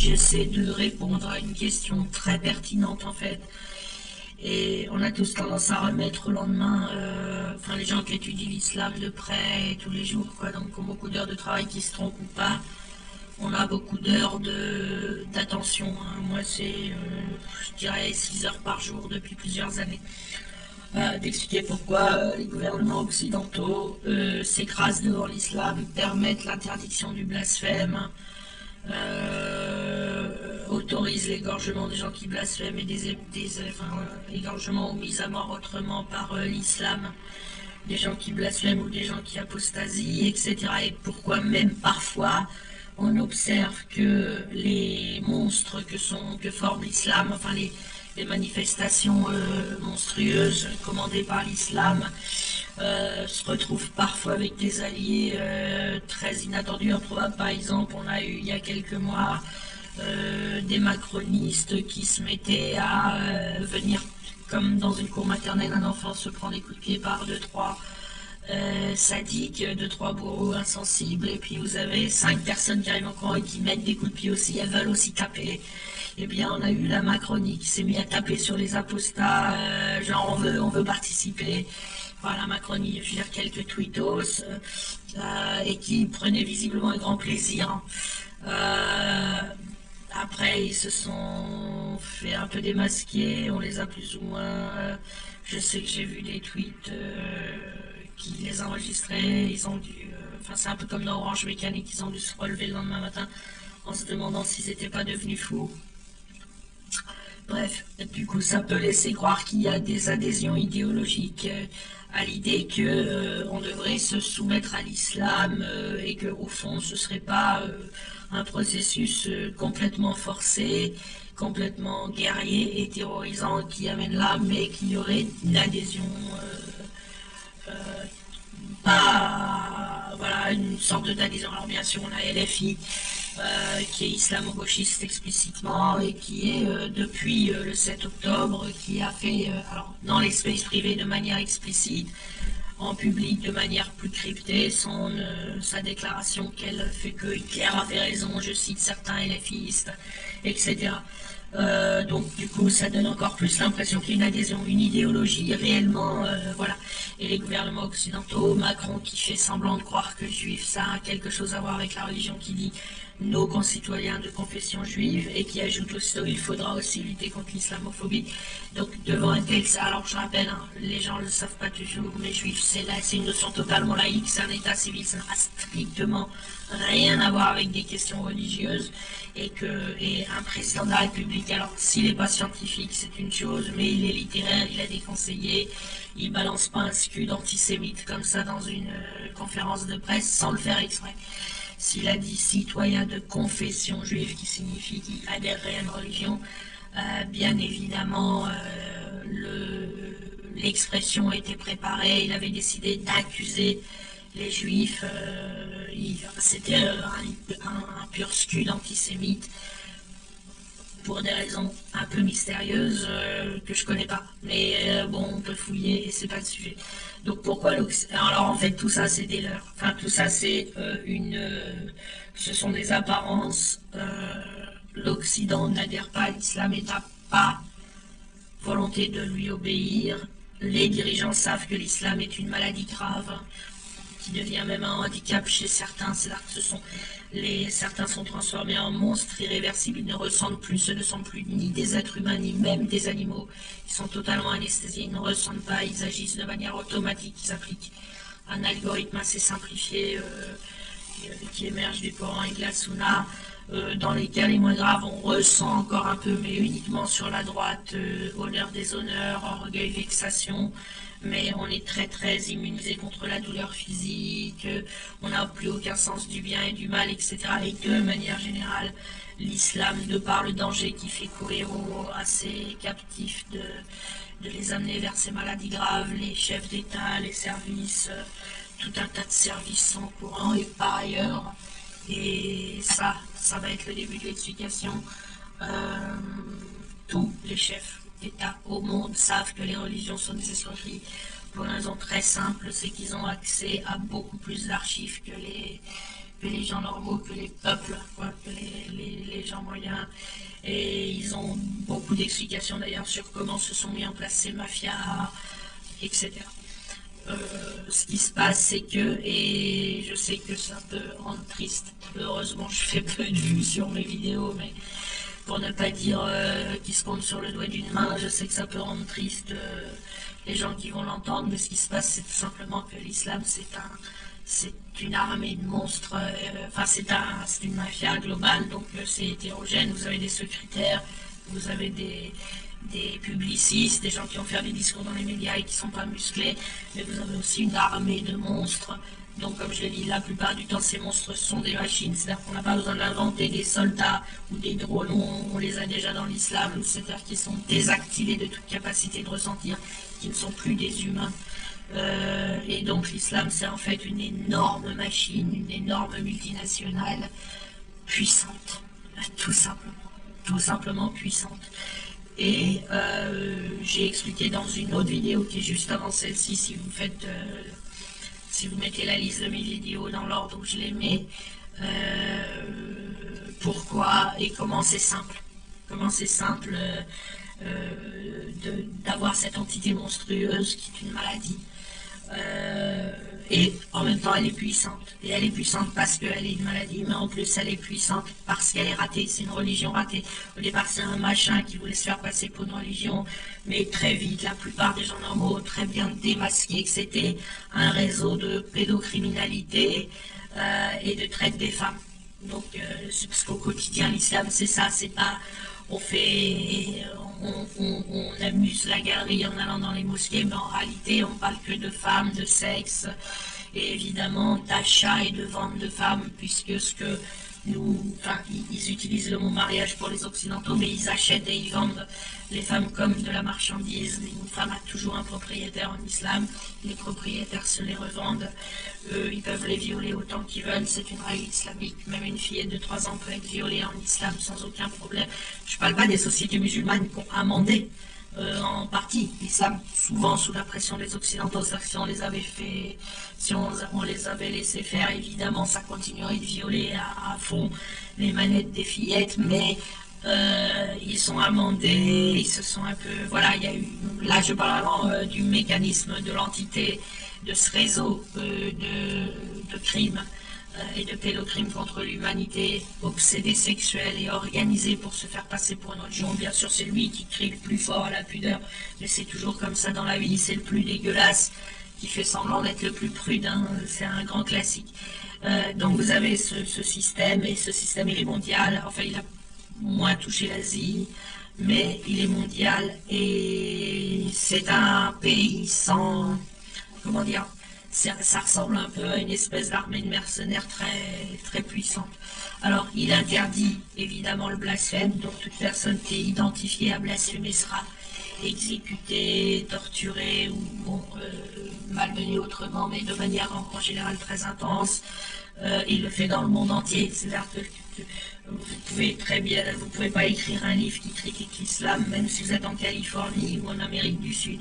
j'essaie de répondre à une question très pertinente en fait. Et on a tous tendance à remettre au lendemain, enfin les gens qui étudient l'islam de près tous les jours, quoi, donc ont beaucoup d'heures de travail qui se trompent ou pas. On a beaucoup d'heures d'attention, hein. Moi c'est, je dirais, 6 heures par jour depuis plusieurs années. D'expliquer pourquoi les gouvernements occidentaux s'écrasent devant l'islam, permettent l'interdiction du blasphème, autorisent l'égorgement des gens qui blasphèment et égorgement ou mise à mort autrement par l'islam, des gens qui blasphèment ou des gens qui apostasient, etc. Et pourquoi même parfois on observe que les monstres que forme l'islam, enfin les manifestations monstrueuses commandées par l'islam, se retrouvent parfois avec des alliés très inattendus, improbables. Par exemple, on a eu il y a quelques mois des macronistes qui se mettaient à venir, comme dans une cour maternelle, un enfant se prend des coups de pied par deux, trois sadiques, deux, trois bourreaux insensibles, et puis vous avez 5 personnes qui arrivent en courant et qui mettent des coups de pied aussi, elles veulent aussi taper. Eh bien, on a eu la Macronie qui s'est mis à taper sur les apostats, genre on veut participer. Voilà, la Macronie, je veux dire, quelques tweetos, et qui prenaient visiblement un grand plaisir. Après, ils se sont fait un peu démasquer, on les a plus ou moins... je sais que j'ai vu des tweets qui les enregistraient, ils ont dû... Enfin, c'est un peu comme dans Orange Mécanique, ils ont dû se relever le lendemain matin en se demandant s'ils n'étaient pas devenus fous. Bref, du coup, ça peut laisser croire qu'il y a des adhésions idéologiques à l'idée que on devrait se soumettre à l'islam et que au fond, ce serait pas un processus complètement forcé, complètement guerrier et terrorisant qui amène là, mais qu'il y aurait une adhésion pas, voilà, une sorte d'adhésion. Alors bien sûr, on a LFI qui est islamo-gauchiste explicitement et qui est depuis le 7 octobre qui a fait, alors dans l'espace privé de manière explicite, en public de manière plus cryptée, sa déclaration qu'elle fait que Hitler avait raison, je cite certains LFistes, etc. Donc du coup ça donne encore plus l'impression qu'il y a une adhésion, une idéologie réellement, voilà. Et les gouvernements occidentaux, Macron qui fait semblant de croire que juif ça a quelque chose à voir avec la religion, qui dit nos concitoyens de confession juive et qui ajoute aussitôt il faudra aussi lutter contre l'islamophobie. Donc devant un tel, alors je rappelle, hein, les gens ne le savent pas toujours, mais juif c'est une notion totalement laïque, c'est un état civil, ça n'a strictement rien à voir avec des questions religieuses, et un président de la République, alors s'il n'est pas scientifique c'est une chose, mais il est littéraire, il a des conseillers, il balance pas un scud antisémite comme ça dans une conférence de presse sans le faire exprès. S'il a dit citoyen de confession juive, qui signifie qu'il adhérerait à une religion, bien évidemment l'expression était préparée, il avait décidé d'accuser les juifs, c'était un pur scud antisémite, pour des raisons un peu mystérieuses que je connais pas. Mais bon, on peut fouiller et c'est pas le sujet. Donc pourquoi l'Occident? Alors en fait tout ça c'est des leurres. Enfin tout ça c'est ce sont des apparences. L'Occident n'adhère pas à l'islam et n'a pas volonté de lui obéir. Les dirigeants savent que l'islam est une maladie grave qui devient même un handicap chez certains. C'est là que certains sont transformés en monstres irréversibles, ils ne ressentent plus, ce ne sont plus ni des êtres humains, ni même des animaux. Ils sont totalement anesthésiés, ils ne ressentent pas, ils agissent de manière automatique, ils appliquent un algorithme assez simplifié qui émerge du Coran et de la Sunna. Dans les cas les moins graves, on ressent encore un peu, mais uniquement sur la droite, honneur, déshonneur, orgueil, vexation. Mais on est très très immunisé contre la douleur physique, on n'a plus aucun sens du bien et du mal, etc. Et de manière générale, l'islam, de par le danger qui fait courir à ses captifs de les amener vers ces maladies graves, les chefs d'État, les services, tout un tas de services sont au courant, et par ailleurs, et ça va être le début de l'explication, tous les chefs d'État au monde savent que les religions sont des escroqueries pour une raison très simple, c'est qu'ils ont accès à beaucoup plus d'archives que que les gens normaux, que les peuples, quoi, que les gens moyens. Et ils ont beaucoup d'explications d'ailleurs sur comment se sont mis en place ces mafias, etc. Ce qui se passe, c'est que, et je sais que ça peut rendre triste, heureusement je fais peu de vues sur mes vidéos, mais pour ne pas dire qui se compte sur le doigt d'une main, je sais que ça peut rendre triste les gens qui vont l'entendre, mais ce qui se passe, c'est tout simplement que l'islam, c'est une armée de monstres, enfin c'est une mafia globale, donc c'est hétérogène, vous avez des secrétaires, vous avez des publicistes, des gens qui vont faire des discours dans les médias et qui ne sont pas musclés, mais vous avez aussi une armée de monstres. Donc comme je l'ai dit, la plupart du temps ces monstres sont des machines, c'est-à-dire qu'on n'a pas besoin d'inventer des soldats ou des drones, on les a déjà dans l'islam, c'est-à-dire qu'ils sont désactivés de toute capacité de ressentir, qui ne sont plus des humains. Et donc l'islam c'est en fait une énorme machine, une énorme multinationale puissante, tout simplement puissante. Et j'ai expliqué dans une autre vidéo qui est juste avant celle-ci, si vous mettez la liste de mes vidéos dans l'ordre où je les mets, pourquoi et comment c'est simple. Comment c'est simple d'avoir cette entité monstrueuse qui est une maladie. Et en même temps elle est puissante. Et elle est puissante parce qu'elle est une maladie, mais en plus elle est puissante parce qu'elle est ratée. C'est une religion ratée. Au départ c'est un machin qui voulait se faire passer pour une religion, mais très vite la plupart des gens normaux ont très bien démasqué que c'était un réseau de pédocriminalité et de traite des femmes. Donc c'est parce qu'au quotidien l'islam c'est ça, c'est pas on amuse la galerie en allant dans les mosquées, mais en réalité on parle que de femmes, de sexe, et évidemment d'achat et de vente de femmes, puisque ils utilisent le mot mariage pour les occidentaux, mais ils achètent et ils vendent les femmes comme de la marchandise. Une femme a toujours un propriétaire en islam, les propriétaires se les revendent, ils peuvent les violer autant qu'ils veulent, c'est une règle islamique, même une fillette de 3 ans peut être violée en islam sans aucun problème. Je ne parle pas des sociétés musulmanes qui ont amendé en partie l'islam, souvent sous la pression des occidentaux, c'est-à-dire que si on les avait laissé faire, évidemment ça continuerait de violer à fond les manettes des fillettes, mais ils sont amendés, ils se sont un peu, voilà, il y a eu, là je parle vraiment du mécanisme de l'entité, de ce réseau de crimes et de pédocrimes contre l'humanité, obsédé sexuel et organisé pour se faire passer pour une religion. Bien sûr, c'est lui qui crie le plus fort à la pudeur, mais c'est toujours comme ça dans la vie, c'est le plus dégueulasse qui fait semblant d'être le plus prudent, c'est un grand classique. Donc vous avez ce système, et ce système il est mondial, enfin il a moins touché l'Asie, mais il est mondial, et c'est un pays sans, comment dire, ça ressemble un peu à une espèce d'armée de mercenaires très, très puissante. Alors, il interdit évidemment le blasphème, donc toute personne qui est identifiée à blasphémer sera exécutée, torturée ou malmenée autrement, mais de manière en général très intense. Il le fait dans le monde entier, c'est-à-dire que vous pouvez pas écrire un livre qui critique l'islam, même si vous êtes en Californie ou en Amérique du Sud.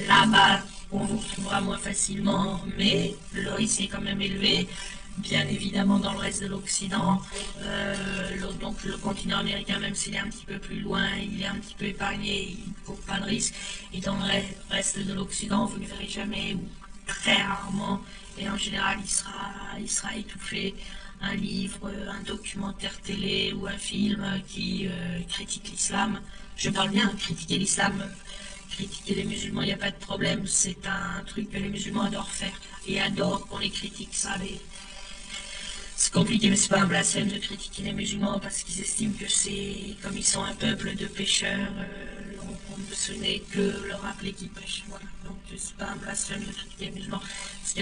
Là-bas, on vous retrouvera moins facilement, mais le risque est quand même élevé, bien évidemment dans le reste de l'Occident. Donc le continent américain, même s'il est un petit peu plus loin, il est un petit peu épargné, il ne court pas de risque. Et dans le reste de l'Occident, vous ne verrez jamais, ou très rarement, et en général il sera étouffé, un livre, un documentaire télé ou un film qui critique l'islam. Je parle bien de critiquer l'islam. Critiquer les musulmans, il n'y a pas de problème, c'est un truc que les musulmans adorent faire, et adorent qu'on les critique, ça, c'est compliqué, mais c'est pas un blasphème de critiquer les musulmans, parce qu'ils estiment que c'est, comme ils sont un peuple de pécheurs, ce n'est que leur rappeler qu'ils pêchent, voilà. Donc c'est pas un blasphème de critiquer les musulmans. Ce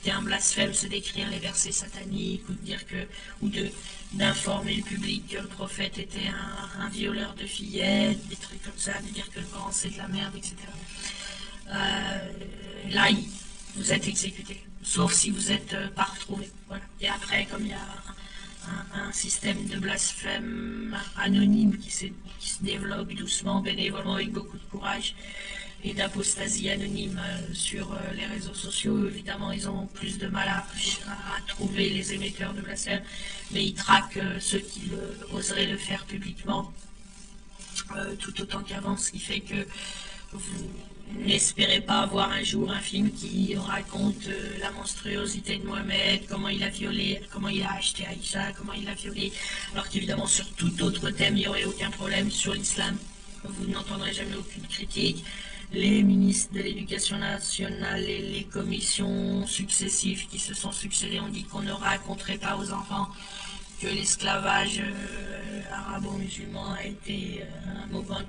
qui est un blasphème, c'est d'écrire les versets sataniques, ou de dire que, ou d'informer le public que le prophète était un violeur de fillettes, des trucs comme ça, de dire que le Coran c'est de la merde, etc. Là, vous êtes exécuté, sauf si vous n'êtes pas retrouvé. Voilà. Et après, comme il y a un système de blasphème anonyme qui se développe doucement, bénévolement, avec beaucoup de courage, et d'apostasie anonyme sur les réseaux sociaux. Évidemment, ils ont plus de mal à trouver les émetteurs de blasphème, mais ils traquent ceux qui oseraient le faire publiquement, tout autant qu'avant, ce qui fait que vous n'espérez pas voir un jour un film qui raconte la monstruosité de Mohamed, comment il a violé, comment il a acheté Aïcha, comment il a violé, alors qu'évidemment sur tout autre thème il n'y aurait aucun problème. Sur l'islam, vous n'entendrez jamais aucune critique. Les ministres de l'Éducation nationale et les commissions successives qui se sont succédées ont dit qu'on ne raconterait pas aux enfants que l'esclavage arabo-musulman a été un moment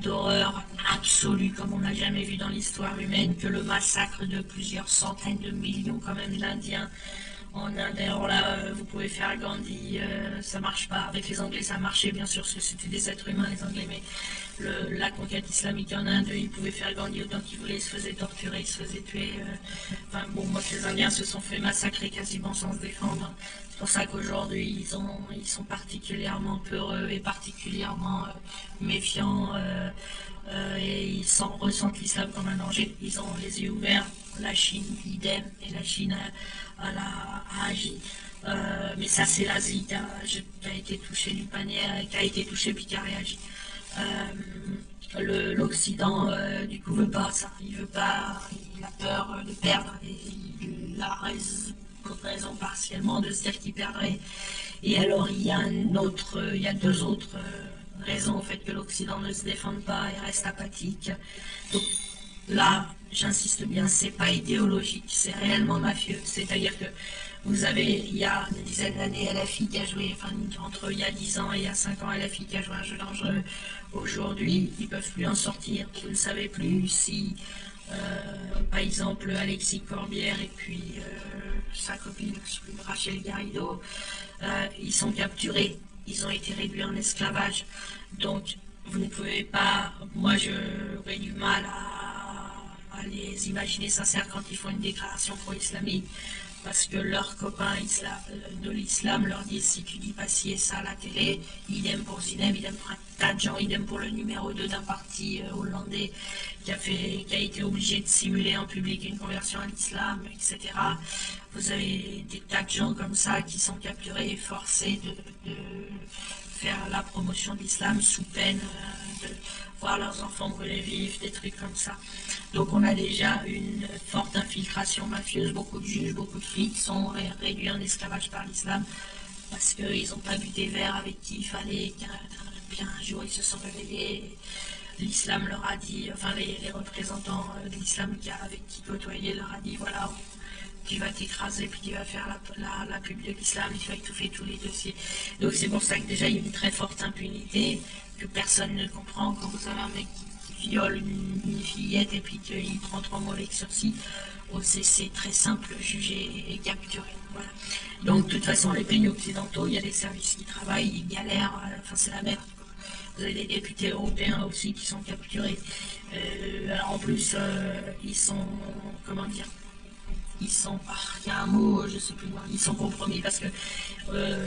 d'horreur absolue comme on n'a jamais vu dans l'histoire humaine, que le massacre de plusieurs centaines de millions quand même d'Indiens en Inde. Alors là, vous pouvez faire Gandhi, ça marche pas. Avec les Anglais, ça marchait bien sûr, parce que c'était des êtres humains les Anglais, mais la conquête islamique en Inde, ils pouvaient faire Gandhi autant qu'ils voulaient, ils se faisaient torturer, ils se faisaient tuer. Enfin bon, moi, les Indiens se sont fait massacrer quasiment sans se défendre. C'est pour ça qu'aujourd'hui, ils sont particulièrement peureux et particulièrement méfiants, et ils ressentent l'islam comme un danger. Ils ont les yeux ouverts. La Chine, idem, et la Chine a agi. Mais ça, c'est l'Asie qui a été touchée du panier, qui a été touchée puis qui a réagi. L'Occident, du coup, veut pas ça. Il veut pas, il a peur de perdre, et il a raison partiellement de se dire qu'il perdrait. Et alors, il y a deux autres raisons au fait que l'Occident ne se défende pas et reste apathique. Donc, là, j'insiste bien, c'est pas idéologique, c'est réellement mafieux. C'est-à-dire que vous avez, il y a une dizaine d'années, LFI qui a joué, enfin, entre il y a 10 ans et il y a 5 ans, LFI qui a joué un jeu dangereux. Aujourd'hui, ils ne peuvent plus en sortir. Vous ne savez plus si, par exemple, Alexis Corbière et puis sa copine, Rachel Garrido, ils sont capturés. Ils ont été réduits en esclavage. Donc, vous ne pouvez pas, moi j'aurais du mal à les imaginer sincères quand ils font une déclaration pro-islamique, parce que leurs copains de l'islam leur disent: si tu dis pas ci et ça à la télé, idem pour Zinem, idem pour un tas de gens, idem pour le numéro 2 d'un parti hollandais qui a été obligé de simuler en public une conversion à l'islam, etc. Vous avez des tas de gens comme ça qui sont capturés et forcés de faire la promotion de l'islam sous peine de voir leurs enfants brûlés vifs, des trucs comme ça. Donc on a déjà une forte infiltration mafieuse. Beaucoup de juges, beaucoup de flics sont réduits en esclavage par l'islam parce qu'ils n'ont pas bu des verres avec qui il fallait, qu'un jour ils se sont réveillés. L'islam leur a dit, enfin les représentants de l'islam avec qui côtoyaient leur a dit: voilà, tu vas t'écraser, puis tu vas faire la pub de l'islam, tu vas étouffer tous les dossiers. Donc c'est pour ça que déjà il y a une très forte impunité, que personne ne comprend. Quand vous avez un mec qui viole une fillette et puis qu'il prend 3 mois avec sursis, c'est très simple, juger et capturer. Voilà. Donc de toute façon, les pays occidentaux, il y a des services qui travaillent, ils galèrent, enfin c'est la merde. Vous avez des députés européens aussi qui sont capturés. Alors en plus, ils sont, comment dire, il y a un mot, je sais plus moi, ils sont compromis parce que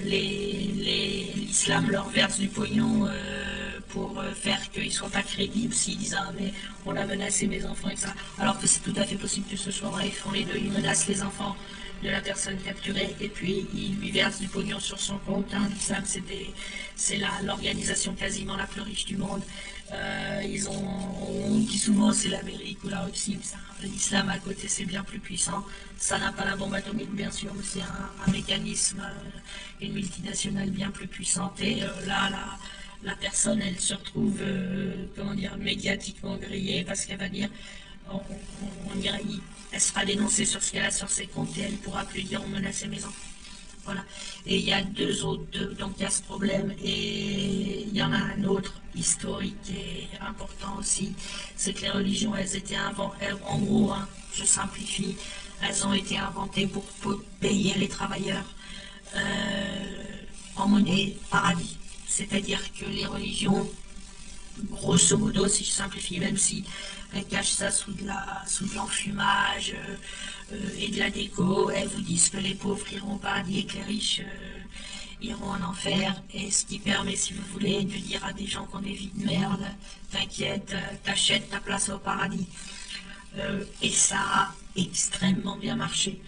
l'islam leur verse du pognon pour faire qu'ils ne soient pas crédibles s'ils disent: ah mais on a menacé mes enfants et ça. Alors que c'est tout à fait possible que ce soit vrai. Ils font les deux, ils menacent les enfants de la personne capturée et puis ils lui versent du pognon sur son compte. L'islam, c'est l'organisation quasiment la plus riche du monde. On dit souvent c'est l'Amérique ou la Russie, mais l'islam à côté c'est bien plus puissant. Ça n'a pas la bombe atomique bien sûr, mais c'est un mécanisme, une multinationale bien plus puissante. Et là, la personne, elle se retrouve, comment dire, médiatiquement grillée parce qu'elle va dire, on dirait, elle sera dénoncée sur ce qu'elle a sur ses comptes et elle ne pourra plus dire: on menaçait mes enfants. Voilà. Et il y a deux autres, donc il y a ce problème, et il y en a un autre historique et important aussi, c'est que les religions, elles étaient inventées, en gros, je simplifie, elles ont été inventées pour payer les travailleurs en monnaie paradis. C'est-à-dire que les religions, grosso modo, si je simplifie, même si elles cachent ça sous de l'enfumage et de la déco, elles vous disent que les pauvres iront au paradis et que les riches iront en enfer, et ce qui permet, si vous voulez, de dire à des gens qui ont des vies de merde, t'inquiète, t'achètes ta place au paradis. Et ça a extrêmement bien marché.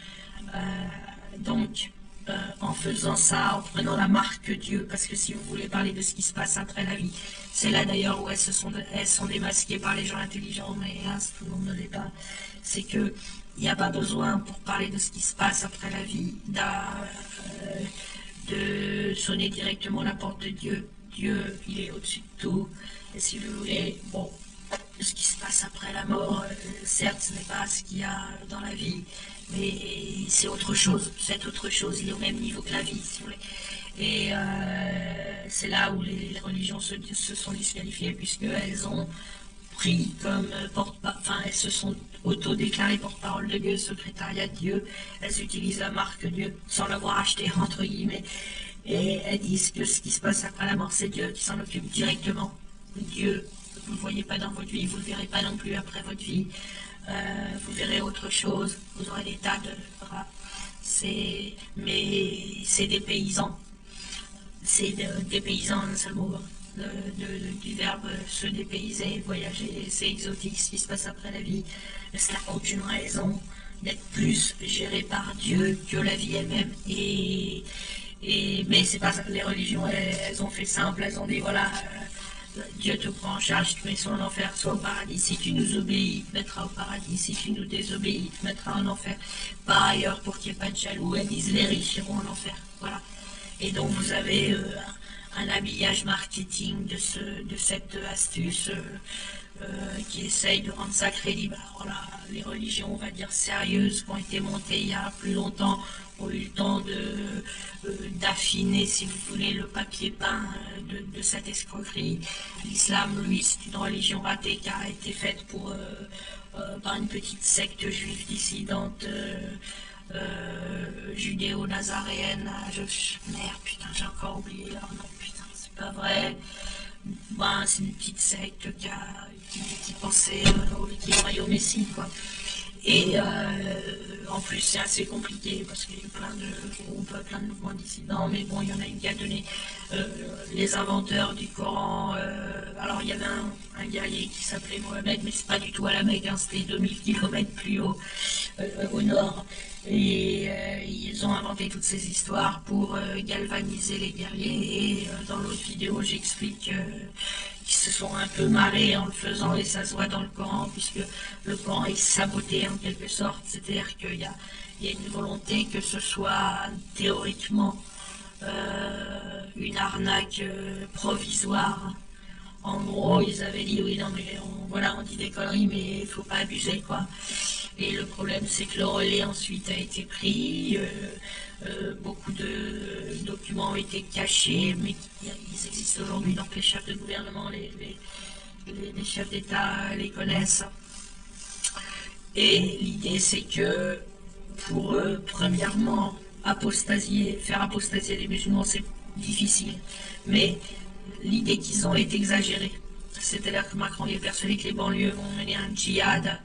Donc, en faisant ça, en prenant la marque Dieu, parce que si vous voulez parler de ce qui se passe après la vie, c'est là d'ailleurs où elles sont démasquées par les gens intelligents, mais hélas, tout le monde ne l'est pas. C'est que il n'y a pas besoin, pour parler de ce qui se passe après la vie, de sonner directement la porte de Dieu. Dieu, il est au-dessus de tout, et si vous voulez, bon, ce qui se passe après la mort, certes, ce n'est pas ce qu'il y a dans la vie, mais c'est autre chose. Cette autre chose, il est au même niveau que la vie, si vous voulez. Et c'est là où les religions se sont disqualifiées, puisqu'elles ont pris comme elles se sont auto-déclarées porte-parole de Dieu, secrétariat de Dieu. Elles utilisent la marque Dieu sans l'avoir acheté, entre guillemets. Et elles disent que ce qui se passe après la mort, c'est Dieu qui s'en occupe directement. Dieu, vous ne le voyez pas dans votre vie, vous ne le verrez pas non plus après votre vie. Vous verrez autre chose, vous aurez des tas de... Voilà. Mais c'est des paysans. C'est des paysans, un seul mot, du verbe se dépayser, voyager, c'est exotique ce qui se passe après la vie. Ça n'a aucune raison d'être plus géré par Dieu que la vie elle-même. Mais c'est pas ça. Les religions, elles ont fait simple, elles ont dit voilà, Dieu te prend en charge, tu mets soit en enfer, soit au paradis. Si tu nous obéis, il te mettra au paradis. Si tu nous désobéis, il te mettra en enfer. Par ailleurs, pour qu'il n'y ait pas de jaloux, elles disent les riches iront en enfer. Voilà. Et donc vous avez un habillage marketing de cette astuce qui essaye de rendre ça crédible. Alors là, les religions, on va dire, sérieuses, qui ont été montées il y a plus longtemps, ont eu le temps d'affiner, si vous voulez, le papier peint de cette escroquerie. L'islam, lui, c'est une religion ratée qui a été faite par une petite secte juive dissidente judéo-nazaréenne. Merde, putain, j'ai encore oublié leur nom, putain, c'est pas vrai. Ben, c'est une petite secte qui pensait qui croyait au Messie, quoi. Et en plus, c'est assez compliqué parce qu'il y a eu plein de groupes, plein de mouvements dissidents, mais bon, il y en a une qui a donné les inventeurs du Coran. Alors, il y avait un guerrier qui s'appelait Mohamed, mais c'est pas du tout à la Mecque, hein, c'était 2000 km plus haut, au nord. Et ils ont inventé toutes ces histoires pour galvaniser les guerriers. Et dans l'autre vidéo, j'explique qu'ils se sont un peu marrés en le faisant, et ça se voit dans le Coran, puisque le Coran est saboté en quelque sorte. C'est-à-dire qu'il y a une volonté que ce soit théoriquement une arnaque provisoire. En gros, ils avaient dit, oui, non, mais on dit des conneries, mais il faut pas abuser, quoi. Et le problème, c'est que le relais ensuite a été pris, beaucoup de documents ont été cachés, mais ils existent aujourd'hui, donc les chefs de gouvernement, les chefs d'État les connaissent. Et l'idée, c'est que, pour eux, premièrement, faire apostasier les musulmans, c'est difficile. Mais l'idée qu'ils ont est exagérée. C'est-à-dire que Macron est persuadé que les banlieues vont mener un djihad,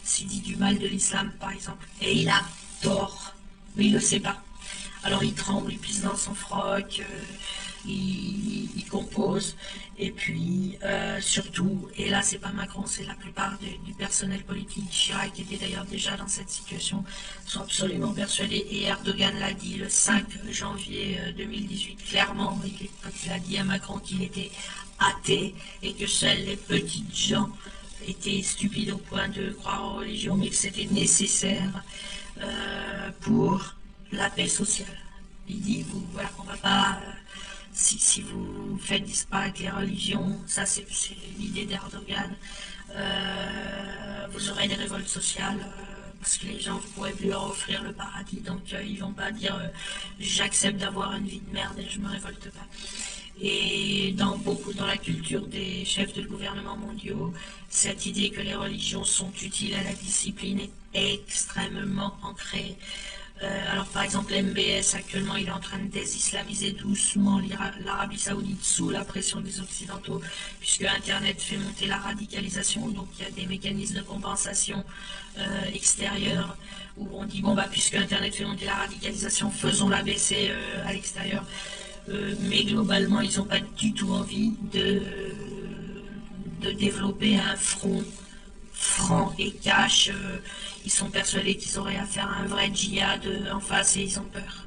s'il dit du mal de l'islam, par exemple. Et il a tort, mais il ne le sait pas. Alors il tremble, il pisse dans son froc, il compose, et puis surtout, et là c'est pas Macron, c'est la plupart du personnel politique, Chirac était d'ailleurs déjà dans cette situation, sont absolument persuadés, et Erdogan l'a dit le 5 janvier 2018, clairement, quand il a dit à Macron qu'il était athée, et que seuls les petites gens étaient stupides au point de croire en religion, mais que c'était nécessaire pour la paix sociale. Il dit, voilà, on va pas... Si vous faites disparaître les religions, ça c'est l'idée d'Erdogan, vous aurez des révoltes sociales, parce que les gens, vous ne pourrez plus leur offrir le paradis, donc ils vont pas dire j'accepte d'avoir une vie de merde et je me révolte pas. Et dans la culture des chefs de gouvernement mondiaux, cette idée que les religions sont utiles à la discipline est extrêmement ancrée. Alors par exemple MBS actuellement il est en train de désislamiser doucement l'Arabie Saoudite sous la pression des Occidentaux, puisque Internet fait monter la radicalisation, donc il y a des mécanismes de compensation extérieurs où on dit bon bah puisque Internet fait monter la radicalisation, faisons-la baisser à l'extérieur. Mais globalement, ils n'ont pas du tout envie de développer un front franc et cash. Ils sont persuadés qu'ils auraient à faire un vrai djihad en face et ils ont peur.